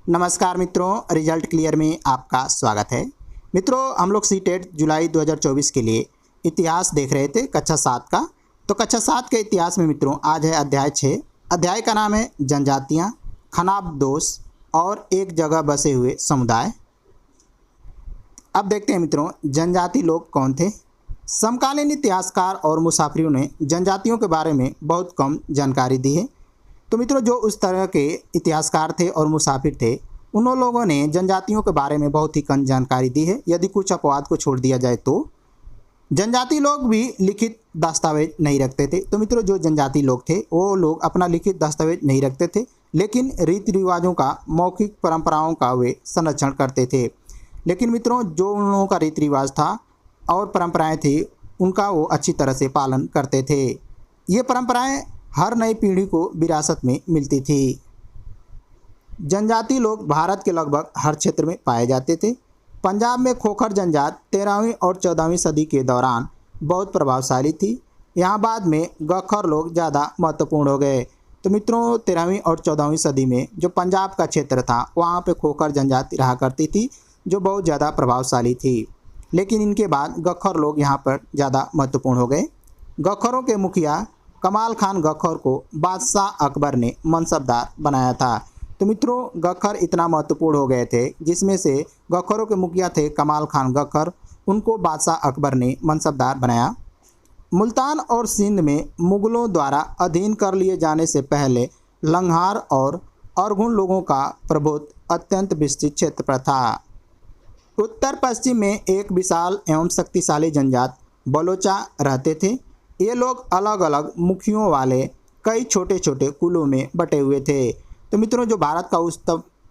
नमस्कार मित्रों, result clear में आपका स्वागत है। मित्रों, हम लोग सीटेट जुलाई 2024 के लिए इतिहास देख रहे थे कक्षा 7 का। तो कक्षा 7 के इतिहास में मित्रों आज है अध्याय 6। अध्याय का नाम है जनजातियाँ, खानाबदोश और एक जगह बसे हुए समुदाय। अब देखते हैं मित्रों, जनजाति लोग कौन थे। समकालीन इतिहासकार और मुसाफिरों ने जनजातियों के बारे में बहुत कम जानकारी दी है। तो मित्रों, जो उस तरह के इतिहासकार थे और मुसाफिर थे, उन लोगों ने जनजातियों के बारे में बहुत ही कम जानकारी दी है। यदि कुछ अपवाद को छोड़ दिया जाए तो जनजाति लोग भी लिखित दस्तावेज नहीं रखते थे। तो मित्रों, जो जनजाति लोग थे वो लोग अपना लिखित दस्तावेज नहीं रखते थे, लेकिन रीति रिवाजों का, मौखिक परंपराओं का वे संरक्षण करते थे। लेकिन मित्रों, जो उन लोगों का रीति रिवाज था और परंपराएं थी, उनका वो अच्छी तरह से पालन करते थे। ये परंपराएं हर नई पीढ़ी को विरासत में मिलती थी। जनजाति लोग भारत के लगभग हर क्षेत्र में पाए जाते थे। पंजाब में खोखर जनजात 13वीं और 14वीं सदी के दौरान बहुत प्रभावशाली थी। यहाँ बाद में गखर लोग ज़्यादा महत्वपूर्ण हो गए। तो मित्रों, 13वीं और 14वीं सदी में जो पंजाब का क्षेत्र था, वहाँ पे खोखर जनजाति रहा करती थी, जो बहुत ज़्यादा प्रभावशाली थी। लेकिन इनके बाद गखर लोग यहाँ पर ज़्यादा महत्वपूर्ण हो गए। गखरों के मुखिया कमाल खान गखर को बादशाह अकबर ने मनसबदार बनाया था। तो मित्रों, गखर इतना महत्वपूर्ण हो गए थे, जिसमें से गखरों के मुखिया थे कमाल खान गखर, उनको बादशाह अकबर ने मनसबदार बनाया। मुल्तान और सिंध में मुगलों द्वारा अधीन कर लिए जाने से पहले लंगहार और अरगुन लोगों का प्रभुत्व अत्यंत विस्तृत क्षेत्र पर था। उत्तर पश्चिम में एक विशाल एवं शक्तिशाली जनजात बलोचा रहते थे। ये लोग अलग अलग मुखियों वाले कई छोटे छोटे कुलों में बटे हुए थे। तो मित्रों, जो भारत का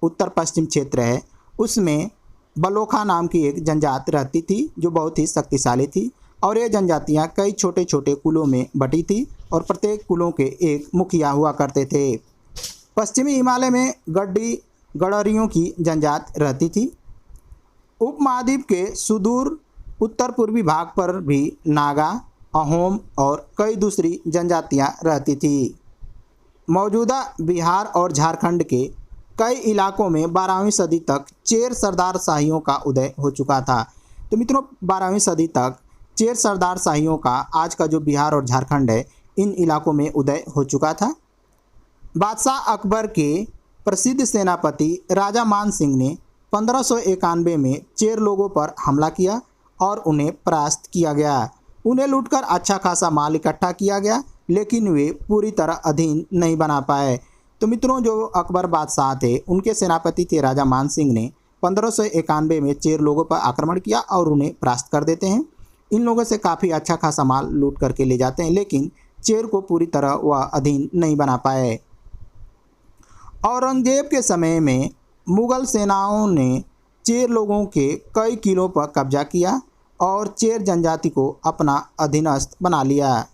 उत्तर पश्चिम क्षेत्र है, उसमें बलोखा नाम की एक जनजात रहती थी, जो बहुत ही शक्तिशाली थी। और ये जनजातियाँ कई छोटे छोटे कुलों में बटी थी और प्रत्येक कुलों के एक मुखिया हुआ करते थे। पश्चिमी हिमालय में गडरियों की जनजात रहती थी। उपमहाद्वीप के सुदूर उत्तर पूर्वी भाग पर भी नागा, अहोम और कई दूसरी जनजातियां रहती थी। मौजूदा बिहार और झारखंड के कई इलाकों में 12वीं सदी तक चेर सरदार शाहियों का उदय हो चुका था। तो मित्रों, 12वीं सदी तक चेर सरदार शाहियों का, आज का जो बिहार और झारखंड है, इन इलाकों में उदय हो चुका था। बादशाह अकबर के प्रसिद्ध सेनापति राजा मान सिंह ने 1591 में चेर लोगों पर हमला किया और उन्हें परास्त किया गया। उन्हें लूटकर अच्छा खासा माल इकट्ठा किया गया, लेकिन वे पूरी तरह अधीन नहीं बना पाए। तो मित्रों, जो अकबर बादशाह थे, उनके सेनापति थे राजा मान सिंह ने 1591 में चेर लोगों पर आक्रमण किया और उन्हें परास्त कर देते हैं। इन लोगों से काफ़ी अच्छा खासा माल लूट करके ले जाते हैं, लेकिन चेर को पूरी तरह वह अधीन नहीं बना पाए। औरंगजेब के समय में मुगल सेनाओं ने चेर लोगों के कई किलों पर कब्जा किया और चेर जनजाति को अपना अधीनस्थ बना लिया।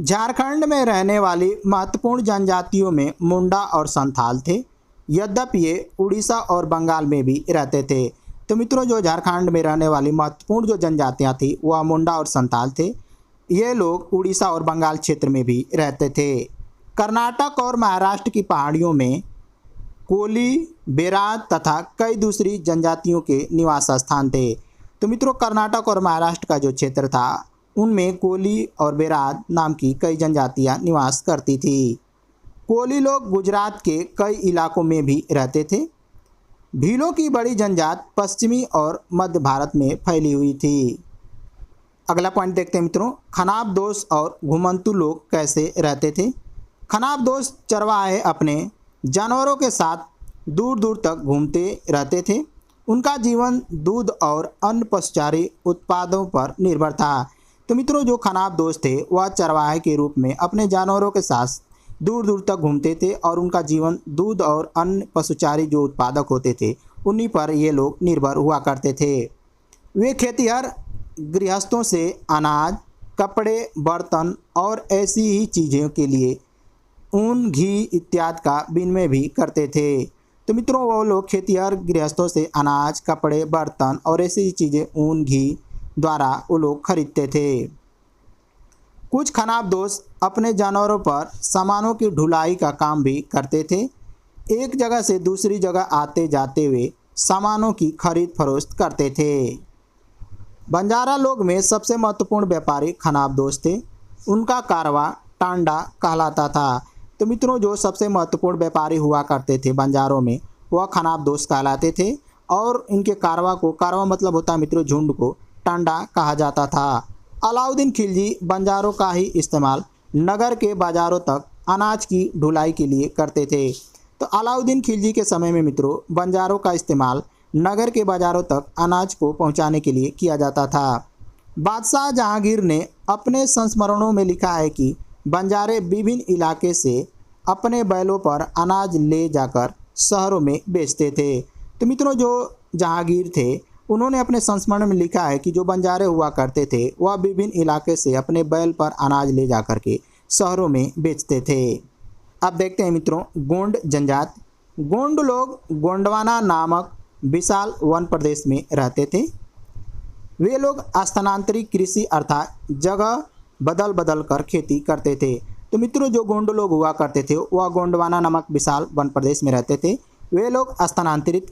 झारखंड में रहने वाली महत्वपूर्ण जनजातियों में मुंडा और संथाल थे, यद्यपि ये उड़ीसा और बंगाल में भी रहते थे। तो मित्रों, जो झारखंड में रहने वाली महत्वपूर्ण जो जनजातियाँ थी, वह मुंडा और संथाल थे। ये लोग उड़ीसा और बंगाल क्षेत्र में भी रहते थे। कर्नाटक और महाराष्ट्र की पहाड़ियों में कोली, बेरात तथा कई दूसरी जनजातियों के निवास स्थान थे। तो मित्रों, कर्नाटक और महाराष्ट्र का जो क्षेत्र था, उनमें कोली और बेरात नाम की कई जनजातियां निवास करती थी। कोली लोग गुजरात के कई इलाकों में भी रहते थे। भीलों की बड़ी जनजात पश्चिमी और मध्य भारत में फैली हुई थी। अगला पॉइंट देखते हैं मित्रों, खानाबदोश और घुमंतु लोग कैसे रहते थे। खानाबदोश चरवाहे अपने जानवरों के साथ दूर दूर तक घूमते रहते थे। उनका जीवन दूध और अन्य पशुचारी उत्पादों पर निर्भर था। तो मित्रों, जो खानाबदोश थे, वह चरवाहे के रूप में अपने जानवरों के साथ दूर दूर तक घूमते थे और उनका जीवन दूध और अन्य पशुचारी जो उत्पादक होते थे, उन्हीं पर ये लोग निर्भर हुआ करते थे। वे खेतिहर गृहस्थों से अनाज, कपड़े, बर्तन और ऐसी ही चीज़ों के लिए ऊन, घी इत्यादि का विनिमय भी करते थे। तो मित्रों, वो लोग खेतिहर गृहस्थों से अनाज, कपड़े, बर्तन और ऐसी चीज़ें ऊन, घी द्वारा वो लोग खरीदते थे। कुछ खानाबदोश अपने जानवरों पर सामानों की ढुलाई का काम भी करते थे। एक जगह से दूसरी जगह आते जाते हुए सामानों की खरीद फरोख्त करते थे। बंजारा लोग में सबसे महत्वपूर्ण व्यापारी खनाबदोश थे। उनका कारवा टांडा कहलाता था। तो मित्रों, जो सबसे महत्वपूर्ण व्यापारी हुआ करते थे बंजारों में, वह खनाबदोश कहलाते थे। और इनके कारवा मतलब होता है मित्रों झुंड को, टांडा कहा जाता था। अलाउद्दीन खिलजी बंजारों का ही इस्तेमाल नगर के बाज़ारों तक अनाज की ढुलाई के लिए करते थे। तो अलाउद्दीन खिलजी के समय में मित्रों बंजारों का इस्तेमाल नगर के बाज़ारों तक अनाज को पहुंचाने के लिए किया जाता था। बादशाह जहांगीर ने अपने संस्मरणों में लिखा है कि बंजारे विभिन्न इलाके से अपने बैलों पर अनाज ले जाकर शहरों में बेचते थे। तो मित्रों, जो जहांगीर थे उन्होंने अपने संस्मरण में लिखा है कि जो बंजारे हुआ करते थे वह विभिन्न इलाके से अपने बैल पर अनाज ले जाकर के शहरों में बेचते थे। अब देखते हैं मित्रों गोंड जनजात। गोंड लोग गोंडवाना नामक विशाल वन प्रदेश में रहते थे। वे लोग स्थानांतरित कृषि अर्थात जगह बदल बदल कर खेती करते थे। तो मित्रों, जो गोंड लोग हुआ करते थे वह गोंडवाना नामक विशाल वन प्रदेश में रहते थे। वे लोग स्थानांतरित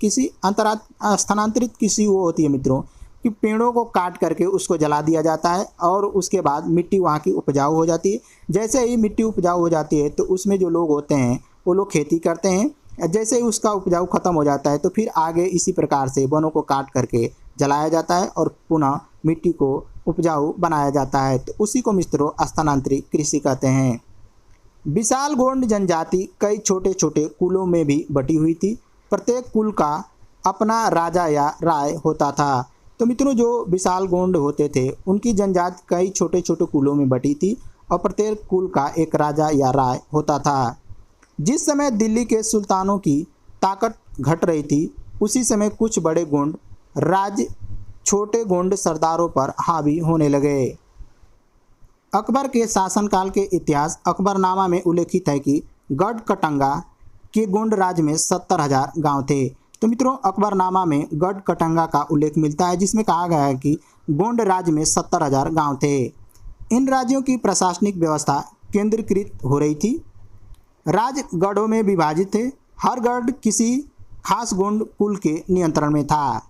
कृषि वो होती है मित्रों कि पेड़ों को काट करके उसको जला दिया जाता है और उसके बाद मिट्टी वहाँ की उपजाऊ हो जाती है। जैसे ही मिट्टी उपजाऊ हो जाती है तो उसमें जो लोग होते हैं वो लोग खेती करते हैं। जैसे ही उसका उपजाऊ खत्म हो जाता है तो फिर आगे इसी प्रकार से वनों को काट करके जलाया जाता है और पुनः मिट्टी को उपजाऊ बनाया जाता है। तो उसी को मित्रों स्थानांतरित कृषि कहते हैं। विशाल गोंड जनजाति कई छोटे छोटे कुलों में भी बटी हुई थी। प्रत्येक कुल का अपना राजा या राय होता था। तो मित्रों, जो विशाल गोंड होते थे उनकी जनजाति कई छोटे छोटे कुलों में बटी थी और प्रत्येक कुल का एक राजा या राय होता था। जिस समय दिल्ली के सुल्तानों की ताकत घट रही थी उसी समय कुछ बड़े गोंड राज्य छोटे गोंड सरदारों पर हावी होने लगे। अकबर के शासनकाल के इतिहास अकबरनामा में उल्लेखित है कि गढ़ कटंगा के गोंड राज्य में 70,000 गांव थे। तो मित्रों, अकबरनामा में गढ़ कटंगा का उल्लेख मिलता है जिसमें कहा गया है कि गोंड राज्य में 70,000 गांव थे। इन राज्यों की प्रशासनिक व्यवस्था केंद्रीकृत हो रही थी। राज्य गढ़ों में विभाजित थे। हर गढ़ किसी खास गोंड कुल के नियंत्रण में था।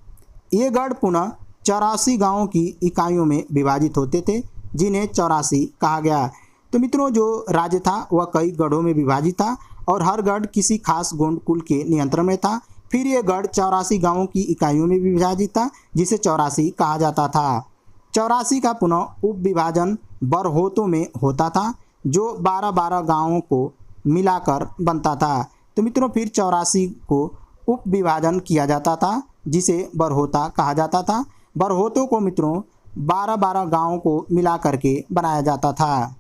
ये गढ़ पुनः 84 गांवों की इकाइयों में विभाजित होते थे जिन्हें 84 कहा गया। तो मित्रों, जो राज्य था वह कई गढ़ों में विभाजित था और हर गढ़ किसी खास गोंड कुल के नियंत्रण में था। फिर ये गढ़ 84 गांवों की इकाइयों में विभाजित था जिसे 84 कहा जाता था। 84 का पुनः उप विभाजन बरहोतों में होता था जो 12-12 गांवों को मिलाकर बनता था। तो मित्रों, फिर 84 को उप विभाजन किया जाता था जिसे बरहोता कहा जाता था। बरहोतों को मित्रों 12-12 गांवों को मिला करके बनाया जाता था।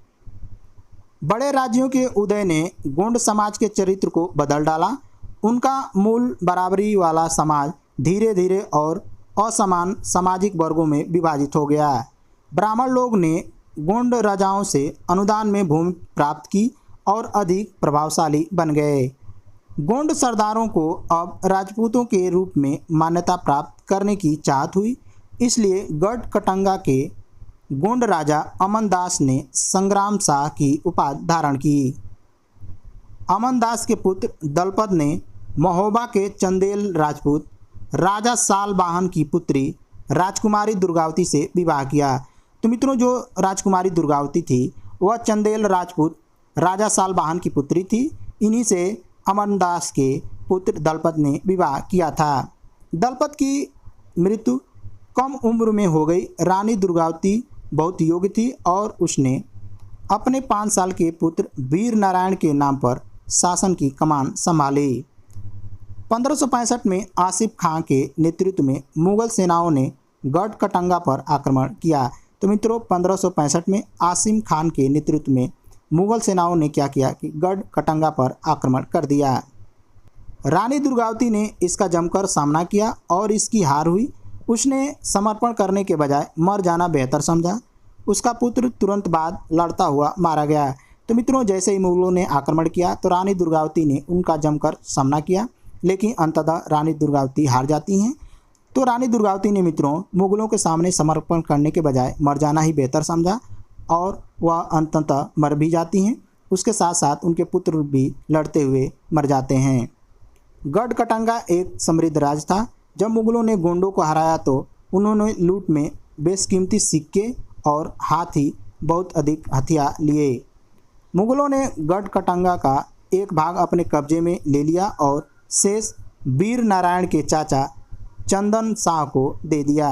बड़े राज्यों के उदय ने गोंड समाज के चरित्र को बदल डाला। उनका मूल बराबरी वाला समाज धीरे धीरे और असमान सामाजिक वर्गों में विभाजित हो गया। ब्राह्मण लोग ने गोंड राजाओं से अनुदान में भूमि प्राप्त की और अधिक प्रभावशाली बन गए। गोंड सरदारों को अब राजपूतों के रूप में मान्यता प्राप्त करने की चाहत हुई। इसलिए गढ़ कटंगा के गोंड राजा अमनदास ने संग्राम शाह की उपाधि धारण की। अमनदास के पुत्र दलपत ने महोबा के चंदेल राजपूत राजा सालबाहन की पुत्री राजकुमारी दुर्गावती से विवाह किया। तो मित्रों, जो राजकुमारी दुर्गावती थी वह चंदेल राजपूत राजा सालबाहन की पुत्री थी। इन्हीं से अमनदास के पुत्र दलपत ने विवाह किया था। दलपत की मृत्यु कम उम्र में हो गई। रानी दुर्गावती बहुत योग्य थी और उसने अपने 5 साल के पुत्र वीर नारायण के नाम पर शासन की कमान संभाली। 1565 में आसिफ खां के नेतृत्व में मुगल सेनाओं ने गढ़ कटंगा पर आक्रमण किया। तो मित्रों, 1565 में आसिम खान के नेतृत्व में मुगल सेनाओं ने क्या किया कि गढ़ कटंगा पर आक्रमण कर दिया। रानी दुर्गावती ने इसका जमकर सामना किया और इसकी हार हुई। उसने समर्पण करने के बजाय मर जाना बेहतर समझा। उसका पुत्र तुरंत बाद लड़ता हुआ मारा गया। तो मित्रों, जैसे ही मुगलों ने आक्रमण किया तो रानी दुर्गावती ने उनका जमकर सामना किया, लेकिन अंततः रानी दुर्गावती हार जाती हैं। तो रानी दुर्गावती ने मित्रों मुगलों के सामने समर्पण करने के बजाय मर जाना ही बेहतर समझा और वह अंततः मर भी जाती हैं। उसके साथ साथ उनके पुत्र भी लड़ते हुए मर जाते हैं। गढ़कटंगा एक समृद्ध राज्य था। जब मुगलों ने गोंडों को हराया तो उन्होंने लूट में बेशकीमती सिक्के और हाथी बहुत अधिक हथियार लिए। मुगलों ने गढ़कटंगा का एक भाग अपने कब्जे में ले लिया और शेष वीर नारायण के चाचा चंदन शाह को दे दिया।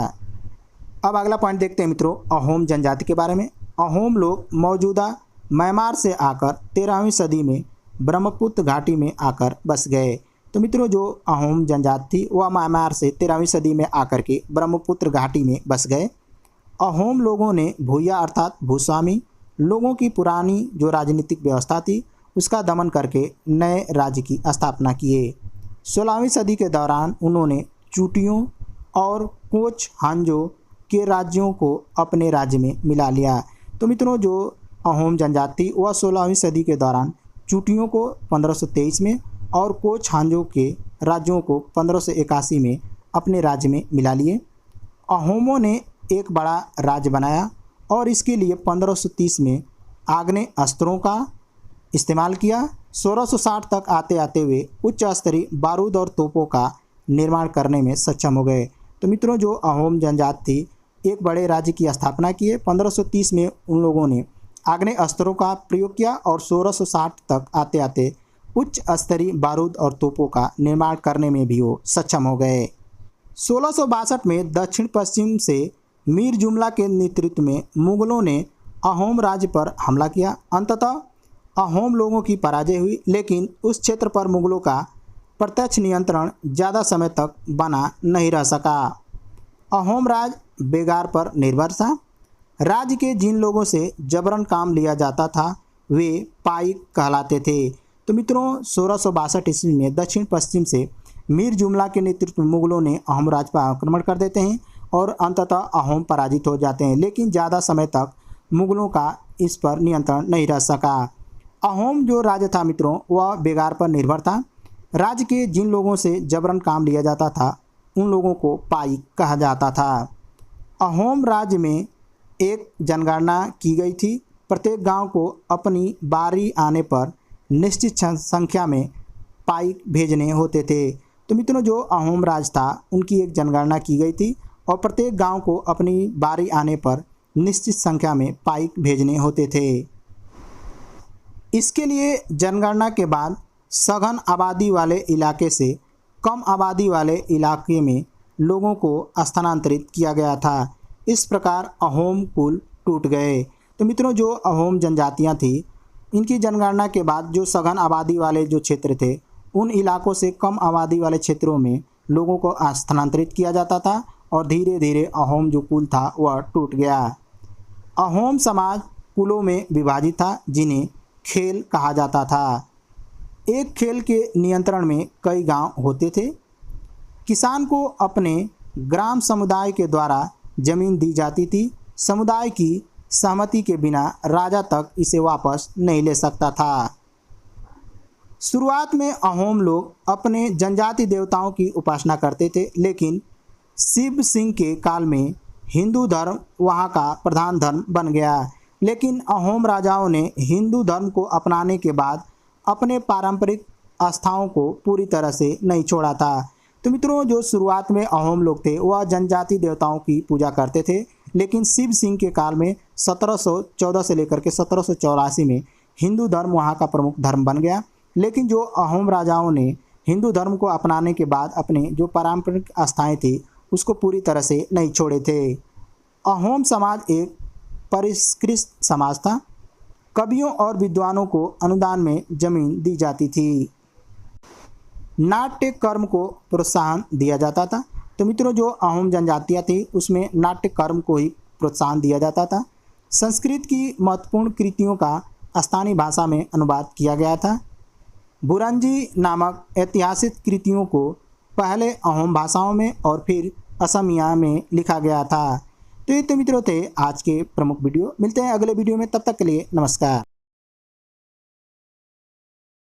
अब अगला पॉइंट देखते हैं मित्रों, अहोम जनजाति के बारे में। अहोम लोग मौजूदा म्यांमार से आकर 13वीं सदी में ब्रह्मपुत्र घाटी में आकर बस गए। तो मित्रों, जो अहोम जनजाति थी वह म्यांमार से 13वीं सदी में आकर के ब्रह्मपुत्र घाटी में बस गए। अहोम लोगों ने भूया अर्थात भूस्वामी लोगों की पुरानी जो राजनीतिक व्यवस्था थी उसका दमन करके नए राज्य की स्थापना किए। 16वीं सदी के दौरान उन्होंने चूटियों और कोच हांजो के राज्यों को अपने राज्य में मिला लिया। तो मित्रों, जो अहोम जनजाति वह 16वीं सदी के दौरान चूटियों को 1523 में और कोच हांजो के राज्यों को 1581 में अपने राज्य में मिला लिए। अहोमों ने एक बड़ा राज्य बनाया और इसके लिए 1530 में आग्नेय अस्त्रों का इस्तेमाल किया। 1660 तक आते आते हुए उच्च स्तरीय बारूद और तोपों का निर्माण करने में सक्षम हो गए। तो मित्रों, जो अहोम जनजाति थी एक बड़े राज्य की स्थापना की है। 1530 में उन लोगों ने आग्नेय अस्त्रों का प्रयोग किया और 1660 तक आते आते उच्च स्तरीय बारूद और तोपों का निर्माण करने में भी वो सक्षम हो गए। 1662 में दक्षिण पश्चिम से मीर जुमला के नेतृत्व में मुगलों ने अहोम राज्य पर हमला किया। अंततः अहोम लोगों की पराजय हुई, लेकिन उस क्षेत्र पर मुगलों का प्रत्यक्ष नियंत्रण ज़्यादा समय तक बना नहीं रह सका। अहोम राज बेगार पर निर्भर था। राज्य के जिन लोगों से जबरन काम लिया जाता था वे पाइक कहलाते थे। तो मित्रों, 1662 ईस्वी में दक्षिण पश्चिम से मीर जुमला के नेतृत्व में मुगलों ने अहोम राज्य पर आक्रमण कर देते हैं और अंततः अहोम पराजित हो जाते हैं, लेकिन ज़्यादा समय तक मुगलों का इस पर नियंत्रण नहीं रह सका। अहोम जो राज्य था मित्रों वह बेगार पर निर्भर था। राज्य के जिन लोगों से जबरन काम लिया जाता था उन लोगों को पाइक कहा जाता था। अहोम राज्य में एक जनगणना की गई थी। प्रत्येक गांव को अपनी बारी आने पर निश्चित संख्या में पाइक भेजने होते थे। तो मित्रों, जो अहोम राज था उनकी एक जनगणना की गई थी और प्रत्येक गांव को अपनी बारी आने पर निश्चित संख्या में पाइक भेजने होते थे। इसके लिए जनगणना के बाद सघन आबादी वाले इलाके से कम आबादी वाले इलाके में लोगों को स्थानांतरित किया गया था। इस प्रकार अहोम कुल टूट गए। तो मित्रों, जो अहोम जनजातियां थी इनकी जनगणना के बाद जो सघन आबादी वाले जो क्षेत्र थे उन इलाकों से कम आबादी वाले क्षेत्रों में लोगों को स्थानांतरित किया जाता था और धीरे धीरे अहोम जो कुल था वह टूट गया। अहोम समाज कुलों में विभाजित था जिन्हें खेल कहा जाता था। एक खेल के नियंत्रण में कई गांव होते थे। किसान को अपने ग्राम समुदाय के द्वारा जमीन दी जाती थी। समुदाय की सहमति के बिना राजा तक इसे वापस नहीं ले सकता था। शुरुआत में अहोम लोग अपने जनजाति देवताओं की उपासना करते थे, लेकिन शिव सिंह के काल में हिंदू धर्म वहां का प्रधान धर्म बन गया। लेकिन अहोम राजाओं ने हिंदू धर्म को अपनाने के बाद अपने पारंपरिक आस्थाओं को पूरी तरह से नहीं छोड़ा था। तो मित्रों, जो शुरुआत में अहोम लोग थे वह जनजाति देवताओं की पूजा करते थे, लेकिन शिव सिंह के काल में 1714 से लेकर के 1784 में हिंदू धर्म वहाँ का प्रमुख धर्म बन गया। लेकिन जो अहोम राजाओं ने हिंदू धर्म को अपनाने के बाद अपने जो पारंपरिक आस्थाएं थी उसको पूरी तरह से नहीं छोड़े थे। अहोम समाज एक परिष्कृत समाज था। कवियों और विद्वानों को अनुदान में जमीन दी जाती थी। नाट्य कर्म को प्रोत्साहन दिया जाता था। तो मित्रों, जो अहोम जनजातियाँ थी उसमें नाट्य कर्म को ही प्रोत्साहन दिया जाता था। संस्कृत की महत्वपूर्ण कृतियों का स्थानीय भाषा में अनुवाद किया गया था। बुरंजी नामक ऐतिहासिक कृतियों को पहले अहोम भाषाओं में और फिर असमिया में लिखा गया था। तो ये तो मित्रों थे आज के प्रमुख वीडियो। मिलते हैं अगले वीडियो में, तब तक के लिए नमस्कार।